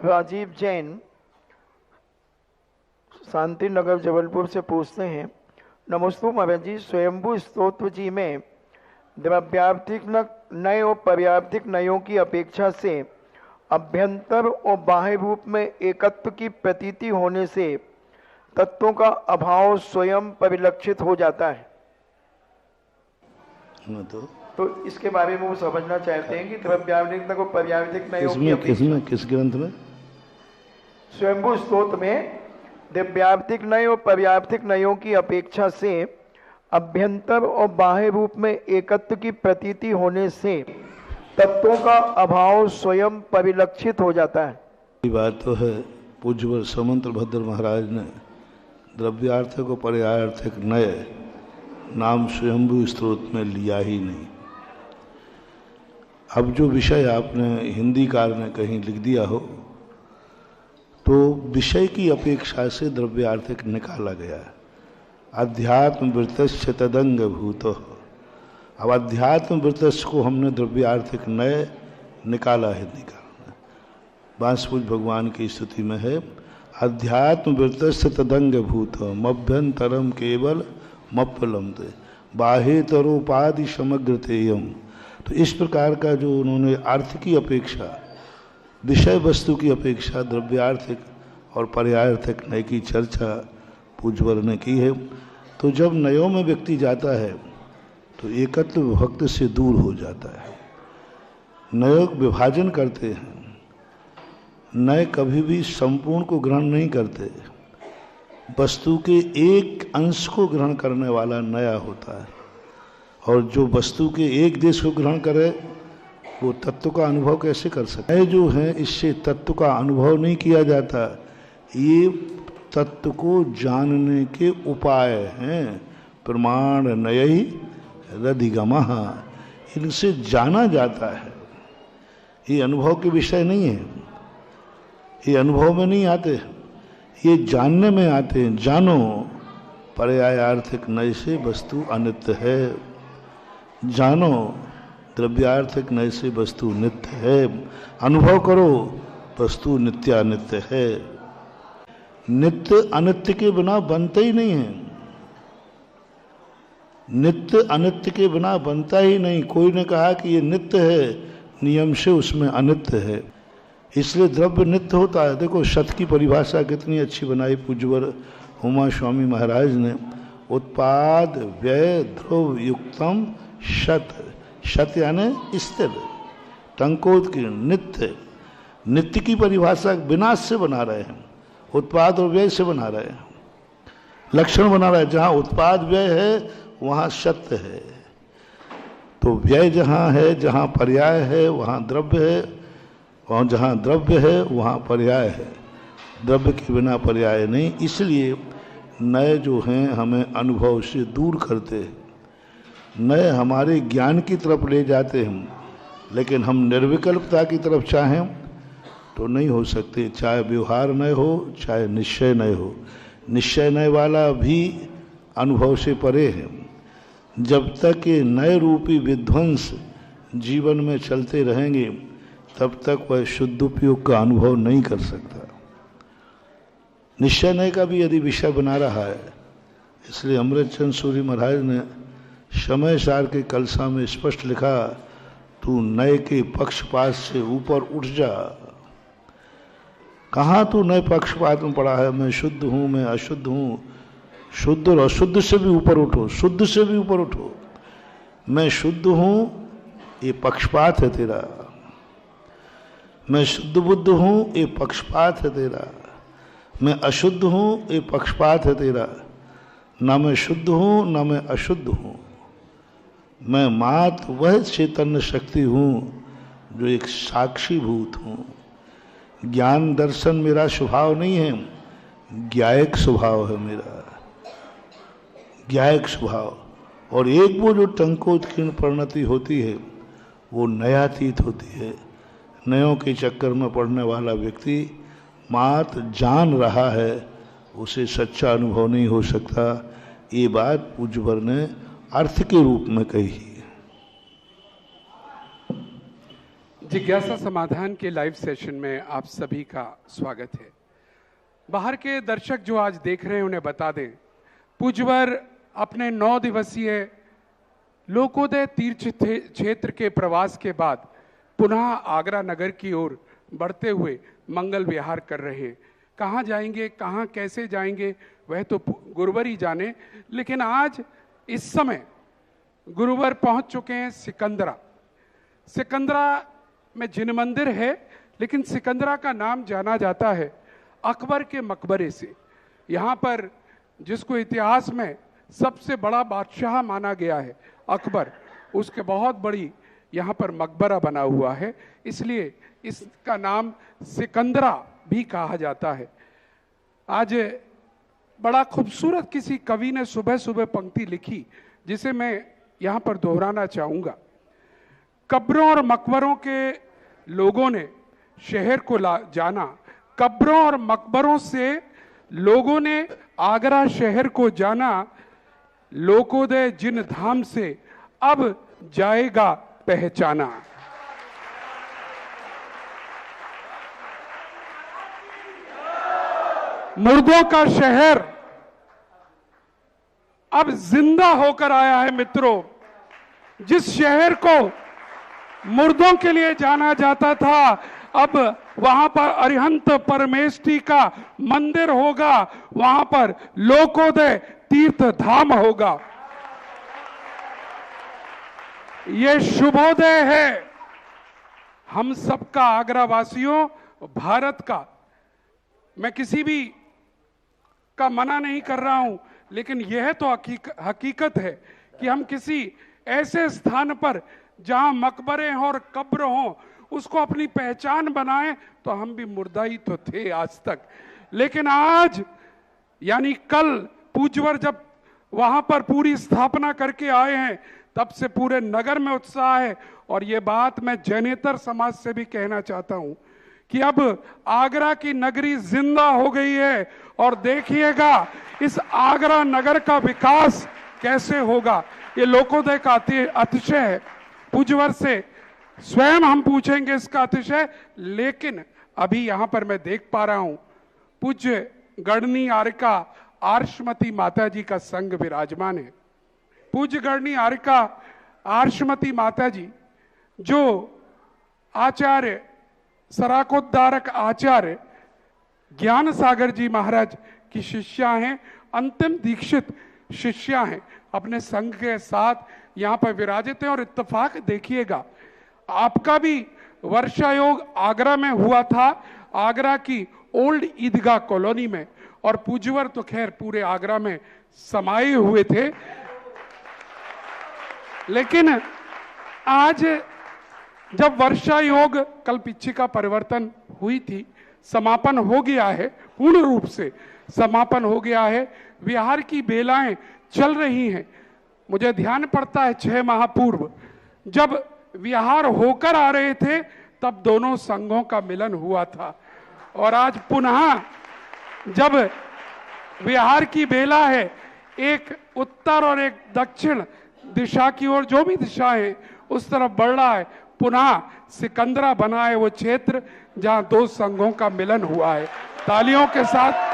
राजीव जैन शांति नगर जबलपुर से पूछते हैं, नमस्ते महाराज जी, स्वयंभू स्तोत्र जी में द्रव्यार्थिक नय और पर्यार्थिक नयों की अपेक्षा से अभ्यंतर और बाह्य रूप में एकत्व की प्रतीति होने से तत्वों का अभाव स्वयं परिलक्षित हो जाता है। तो इसके बारे में वो समझना चाहते हैं कि द्रव्यार्थिक और पर्यार्थिक नयों की अपेक्षा किस ग्रंथ में? स्वयंभू स्तोत्र में द्रव्यार्थिक नय और पर्यार्थिक नयों की अपेक्षा से अभ्यंतर और बाह्य रूप में एकत्व की प्रतीति होने से तत्वों का अभाव स्वयं परिलक्षित हो जाता है। ये बात तो है, पूज्यवर समंत भद्र महाराज ने द्रव्यार्थिक और पर्यार्थिक नय नाम स्वयंभू स्त्रोत में लिया ही नहीं। अब जो विषय आपने हिंदी कार ने कहीं लिख दिया हो तो विषय की अपेक्षा से द्रव्यार्थिक निकाला गया है। अध्यात्म वृत्तस्य तदंग भूतो। अब अध्यात्म वृत्तस्य को हमने द्रव्यार्थिक नय निकाला है। बांसुरी भगवान की स्तुति में है, अध्यात्म वृत्तस्य तदंग भूतो मभ्यंतरम केवल मप्पलम ते बाह्यतरोपाधि समग्र तेयम। तो इस प्रकार का जो उन्होंने अर्थ की अपेक्षा, विषय वस्तु की अपेक्षा द्रव्यार्थिक और पर्यार्थिक नय की चर्चा पूज्यवर ने की है। तो जब नयों में व्यक्ति जाता है तो एकत्व भक्त से दूर हो जाता है। नय विभाजन करते हैं, नय कभी भी संपूर्ण को ग्रहण नहीं करते, वस्तु के एक अंश को ग्रहण करने वाला नया होता है। और जो वस्तु के एक देश को ग्रहण करे वो तत्व का अनुभव कैसे कर सकता है? जो है इससे तत्व का अनुभव नहीं किया जाता, ये तत्व को जानने के उपाय हैं। प्रमाण नयहि रधिगमः, इनसे जाना जाता है। ये अनुभव के विषय नहीं है, ये अनुभव में नहीं आते, ये जानने में आते हैं। जानो पर्यायार्थिक नय से वस्तु अनित्य है, जानो द्रव्यार्थिक नय से वस्तु नित्य है। अनुभव करो वस्तु नित्यानित्य है। नित्य अनित्य के बिना बनता ही नहीं है, नित्य अनित्य के बिना बनता ही नहीं। कोई ने कहा कि ये नित्य है, नियम से उसमें अनित्य है, इसलिए द्रव्य नित्य होता है। देखो शत की परिभाषा कितनी अच्छी बनाई पूज्यवर उमा स्वामी महाराज ने। उत्पाद व्यय ध्रुव युक्तम शत, शत यानी स्थिर, टंकोत्कीर्ण, नित्य। नित्य की परिभाषा विनाश से बना रहे हैं, उत्पाद और व्यय से बना रहे हैं, लक्षण बना रहे हैं। जहाँ उत्पाद व्यय है वहाँ सत्य है। तो व्यय जहाँ है, जहाँ पर्याय है वहाँ द्रव्य है, और जहाँ द्रव्य है वहाँ पर्याय है। द्रव्य के बिना पर्याय नहीं। इसलिए नय जो हैं हमें अनुभव से दूर करते हैं, नय हमारे ज्ञान की तरफ ले जाते हैं, लेकिन हम निर्विकल्पता की तरफ चाहें तो नहीं हो सकते। चाहे व्यवहार नय हो, चाहे निश्चय नय हो। निश्चय नय वाला भी अनुभव से परे है। जब तक ये नय रूपी विध्वंस जीवन में चलते रहेंगे तब तक वह शुद्ध उपयोग का अनुभव नहीं कर सकता। निश्चय नय का भी यदि विषय बना रहा है, इसलिए अमृतचंद सूरी महाराज ने समय सार के कलसा में स्पष्ट लिखा, तू नय के पक्षपात से ऊपर उठ जा। कहाँ तू नए पक्षपात में पड़ा है? मैं शुद्ध हूँ, मैं अशुद्ध हूँ। शुद्ध और अशुद्ध से भी ऊपर उठो, शुद्ध से भी ऊपर उठो। मैं शुद्ध हूँ, ये पक्षपात है तेरा। मैं शुद्ध बुद्ध हूँ, ये पक्षपात है तेरा। मैं अशुद्ध हूँ, ये पक्षपात है तेरा। ना मैं शुद्ध हूँ, ना मैं अशुद्ध हूँ। मैं मात वह चैतन्य शक्ति हूँ जो एक साक्षी भूत हूँ। ज्ञान दर्शन मेरा स्वभाव नहीं है, ज्ञायक स्वभाव है मेरा, ज्ञायक स्वभाव। और एक वो जो टंकोत्कीर्ण परिणति होती है वो नयातीत होती है। नयों के चक्कर में पड़ने वाला व्यक्ति मात जान रहा है, उसे सच्चा अनुभव नहीं हो सकता। ये बात पूज्यवर ने अर्थ के रूप में कही। जिज्ञासा समाधान के लाइव सेशन में आप सभी का स्वागत है। बाहर के दर्शक जो आज देख रहे हैं उन्हें बता दें, पूज्यवर अपने 9 दिवसीय लोकोदय तीर्थ क्षेत्र के प्रवास के बाद पुनः आगरा नगर की ओर बढ़ते हुए मंगल विहार कर रहे हैं। कहाँ जाएंगे, कहाँ कैसे जाएंगे वह तो गुरुवर ही जाने, लेकिन आज इस समय गुरुवर पहुंच चुके हैं सिकंदरा। सिकंदरा में जिन मंदिर है, लेकिन सिकंदरा का नाम जाना जाता है अकबर के मकबरे से। यहाँ पर जिसको इतिहास में सबसे बड़ा बादशाह माना गया है अकबर, उसके बहुत बड़ी यहाँ पर मकबरा बना हुआ है, इसलिए इसका नाम सिकंदरा भी कहा जाता है। आज बड़ा खूबसूरत किसी कवि ने सुबह सुबह पंक्ति लिखी जिसे मैं यहाँ पर दोहराना चाहूँगा। कब्रों और मकबरों के लोगों ने शहर को जाना, कब्रों और मकबरों से लोगों ने आगरा शहर को जाना, लोकोदय जिन धाम से अब जाएगा पहचाना। मुर्दों का शहर अब जिंदा होकर आया है मित्रों। जिस शहर को मुर्दों के लिए जाना जाता था, अब वहां पर अरिहंत परमेष्ठी का मंदिर होगा, वहां पर लोकोदय तीर्थ धाम होगा। ये शुभोदय है हम सबका, आगरा वासियों, भारत का। मैं किसी भी का मना नहीं कर रहा हूं, लेकिन यह तो हकीकत है कि हम किसी ऐसे स्थान पर जहां मकबरे हों और कब्र हों उसको अपनी पहचान बनाएं, तो हम भी मुर्दा ही तो थे आज तक। लेकिन आज यानी कल पूज्यवर जब वहां पर पूरी स्थापना करके आए हैं, तब से पूरे नगर में उत्साह है। और ये बात मैं जैनेतर समाज से भी कहना चाहता हूं कि अब आगरा की नगरी जिंदा हो गई है, और देखिएगा इस आगरा नगर का विकास कैसे होगा। ये लोकोदय का अतिशय है। पूज्यवर से स्वयं हम पूछेंगे इसका अतिशय, लेकिन अभी यहां पर मैं देख पा रहा हूं पूज्य गढ़नी आरिका आर्षमती माता जी का संग विराजमान है। पूज्य गढ़नी आरिका आर्षमती माता जी जो आचार्य सराकोद्धारक आचार्य ज्ञान सागर जी महाराज की शिष्या हैं, अंतिम दीक्षित शिष्या हैं, अपने संघ के साथ यहाँ पर विराजित हैं। और इत्तेफाक देखिएगा, आपका भी वर्षा योग आगरा में हुआ था, आगरा की ओल्ड ईदगाह कॉलोनी में, और पूज्यवर तो खैर पूरे आगरा में समाये हुए थे। लेकिन आज जब वर्षा योग कल पिछिका परिवर्तन हुई थी, समापन हो गया है, पूर्ण रूप से समापन हो गया है, विहार की बेलाएं चल रही हैं। मुझे ध्यान पड़ता है 6 माह पूर्व जब विहार होकर आ रहे थे, तब दोनों संघों का मिलन हुआ था। और आज पुनः जब विहार की बेला है, एक उत्तर और एक दक्षिण दिशा की ओर, जो भी दिशा है उस तरफ बढ़ रहा है। पुनः सिकंदरा बना है वो क्षेत्र जहां 2 संघों का मिलन हुआ है। तालियों के साथ